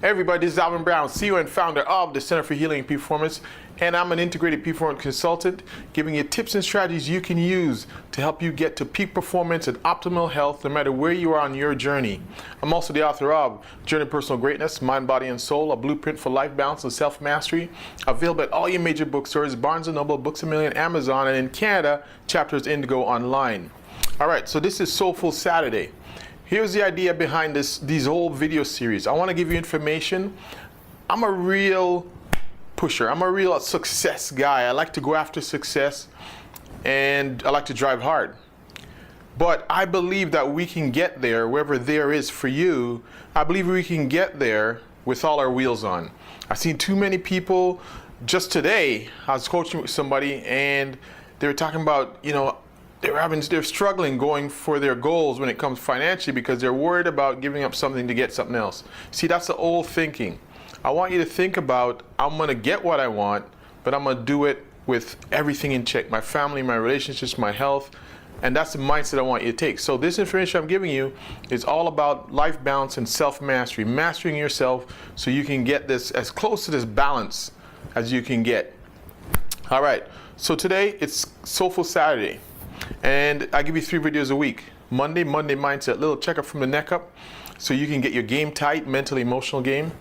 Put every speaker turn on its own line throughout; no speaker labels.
Everybody, this is Alvin Brown, CEO and founder of the Center for Healing and Peak Performance, and I'm an integrated peak performance consultant, giving you tips and strategies you can use to help you get to peak performance and optimal health no matter where you are on your journey. I'm also the author of Journey to Personal Greatness, Mind, Body, and Soul, a blueprint for life balance and self-mastery, available at all your major bookstores, Barnes & Noble, Books A Million, Amazon, and in Canada, Chapters Indigo Online. All right, so this is Soulful Saturday. Here's the idea behind these whole video series. I want to give you information. I'm a real pusher. I'm a real success guy. I like to go after success and I like to drive hard. But I believe that we can get there, wherever there is for you. I believe we can get there with all our wheels on. I've seen too many people. Just today, I was coaching with somebody and they were talking about, they're struggling going for their goals when it comes financially because they're worried about giving up something to get something else. See, that's the old thinking. I want you to think about, I'm going to get what I want, but I'm going to do it with everything in check. My family, my relationships, my health. And that's the mindset I want you to take. So this information I'm giving you is all about life balance and self-mastery, mastering yourself so you can get this as close to this balance as you can get. All right, so today it's Soulful Saturday. And I give you 3 videos a week. Monday mindset, little checkup from the neck up so you can get your game tight, mental, emotional game.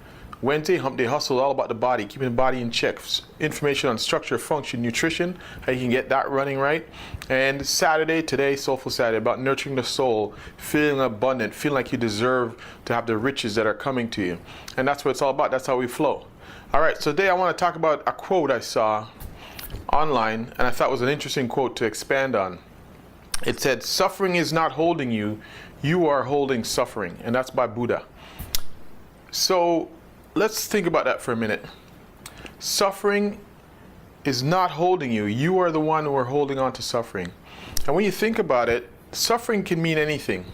Wednesday, hump day hustle, all about the body, keeping the body in check. Information on structure, function, nutrition, how you can get that running right. And Saturday, today, Soulful Saturday, about nurturing the soul, feeling abundant, feeling like you deserve to have the riches that are coming to you. And that's what it's all about. That's how we flow. All right, so today I want to talk about a quote I saw online, and I thought was an interesting quote to expand on. It said, "Suffering is not holding you, you are holding suffering." And that's by Buddha. So let's think about that for a minute. Suffering is not holding you, you are the one who are holding on to suffering. And when you think about it, suffering can mean anything.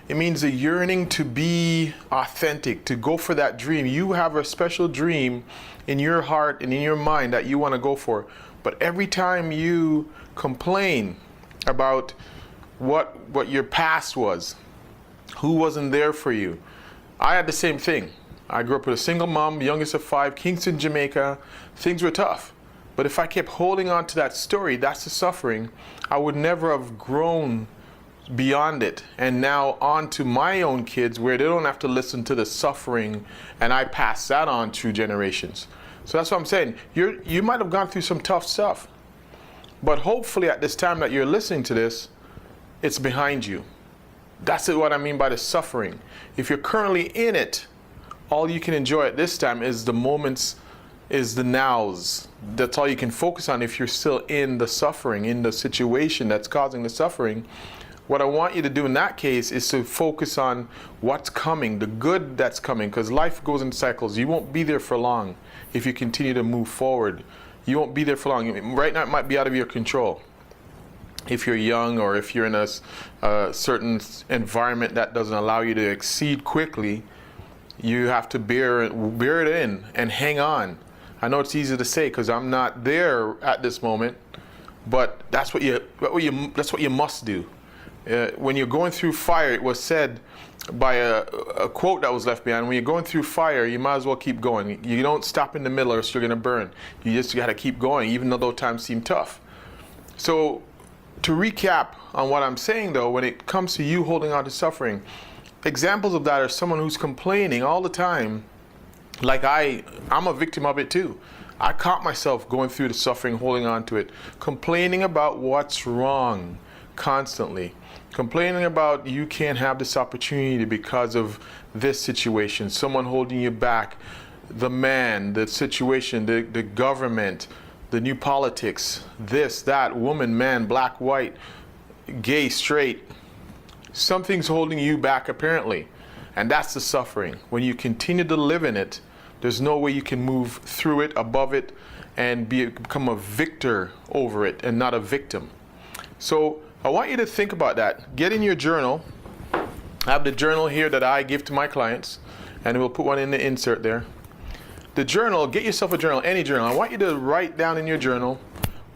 It means a yearning to be authentic, to go for that dream. You have a special dream in your heart and in your mind that you want to go for. But every time you complain about what your past was, who wasn't there for you. I had the same thing. I grew up with a single mom, youngest of 5, Kingston, Jamaica. Things were tough. But if I kept holding on to that story, that's the suffering, I would never have grown beyond it. And now on to my own kids where they don't have to listen to the suffering and I pass that on through generations. So that's what I'm saying. You might have gone through some tough stuff. But hopefully at this time that you're listening to this, it's behind you. That's what I mean by the suffering. If you're currently in it, all you can enjoy at this time is the moments, is the nows. That's all you can focus on if you're still in the suffering, in the situation that's causing the suffering. What I want you to do in that case is to focus on what's coming, the good that's coming, because life goes in cycles. You won't be there for long if you continue to move forward. You won't be there for long. Right now it might be out of your control. If you're young or if you're in a certain environment that doesn't allow you to exceed quickly, you have to bear it in and hang on. I know it's easy to say because I'm not there at this moment, but that's what you must do. When you're going through fire, it was said by a quote that was left behind, when you're going through fire, you might as well keep going. You don't stop in the middle or else you're going to burn. You just got to keep going, even though those times seem tough. So to recap on what I'm saying though, when it comes to you holding on to suffering, examples of that are someone who's complaining all the time. Like I'm a victim of it too. I caught myself going through the suffering, holding on to it, complaining about what's wrong constantly. Complaining about you can't have this opportunity because of this situation, someone holding you back, the man, the situation, the government, the new politics, this, that, woman, man, black, white, gay, straight. Something's holding you back apparently, and that's the suffering. When you continue to live in it, there's no way you can move through it, above it, and become a victor over it and not a victim. So I want you to think about that. Get in your journal. I have the journal here that I give to my clients, and we'll put one in the insert there. The journal, get yourself a journal, any journal. I want you to write down in your journal,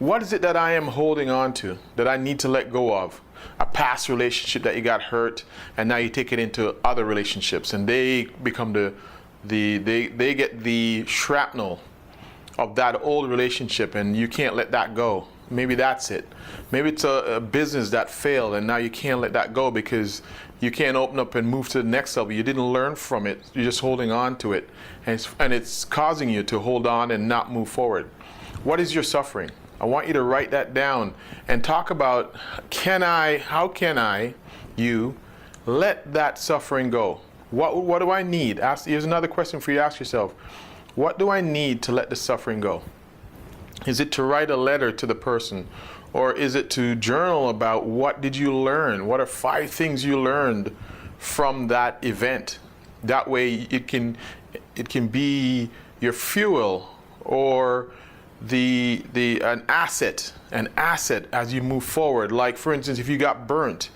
what is it that I am holding on to, that I need to let go of? A past relationship that you got hurt, and now you take it into other relationships, and they become they get the shrapnel of that old relationship, and you can't let that go. Maybe that's it. Maybe it's a business that failed, and now you can't let that go because you can't open up and move to the next level. You didn't learn from it. You're just holding on to it, and it's causing you to hold on and not move forward. What is your suffering? I want you to write that down and talk about how can I, let that suffering go? What do I need? Here's another question for you to ask yourself. What do I need to let the suffering go? Is it to write a letter to the person? Or is it to journal about what did you learn? What are 5 things you learned from that event? That way it can be your fuel or an asset as you move forward. Like, for instance, if you got burnt,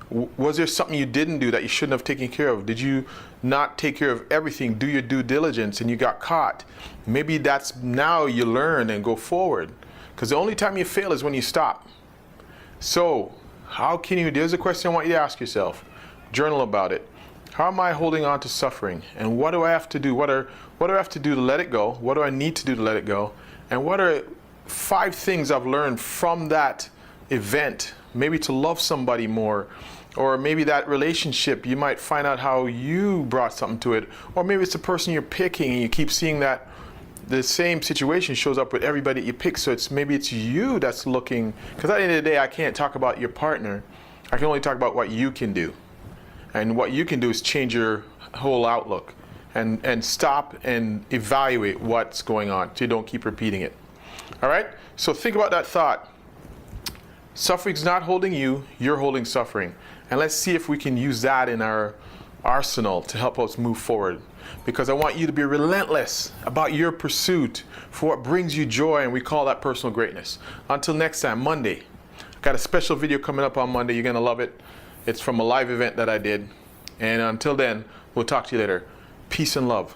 was there something you didn't do that you shouldn't have taken care of? Did you not take care of everything, do your due diligence, and you got caught? Maybe that's now you learn and go forward. Because the only time you fail is when you stop. So, there's a question I want you to ask yourself. Journal about it. How am I holding on to suffering? And what do I have to do? What do I have to do to let it go? What do I need to do to let it go? And what are 5 things I've learned from that event? Maybe to love somebody more. Or maybe that relationship, you might find out how you brought something to it. Or maybe it's the person you're picking and you keep seeing that the same situation shows up with everybody you pick. So maybe it's you that's looking, because at the end of the day, I can't talk about your partner. I can only talk about what you can do. And what you can do is change your whole outlook and stop and evaluate what's going on so you don't keep repeating it. All right? So think about that thought. Suffering's not holding you, you're holding suffering. And let's see if we can use that in our arsenal to help us move forward. Because I want you to be relentless about your pursuit for what brings you joy, and we call that personal greatness. Until next time, Monday. I got a special video coming up on Monday. You're going to love it. It's from a live event that I did. And until then, we'll talk to you later. Peace and love.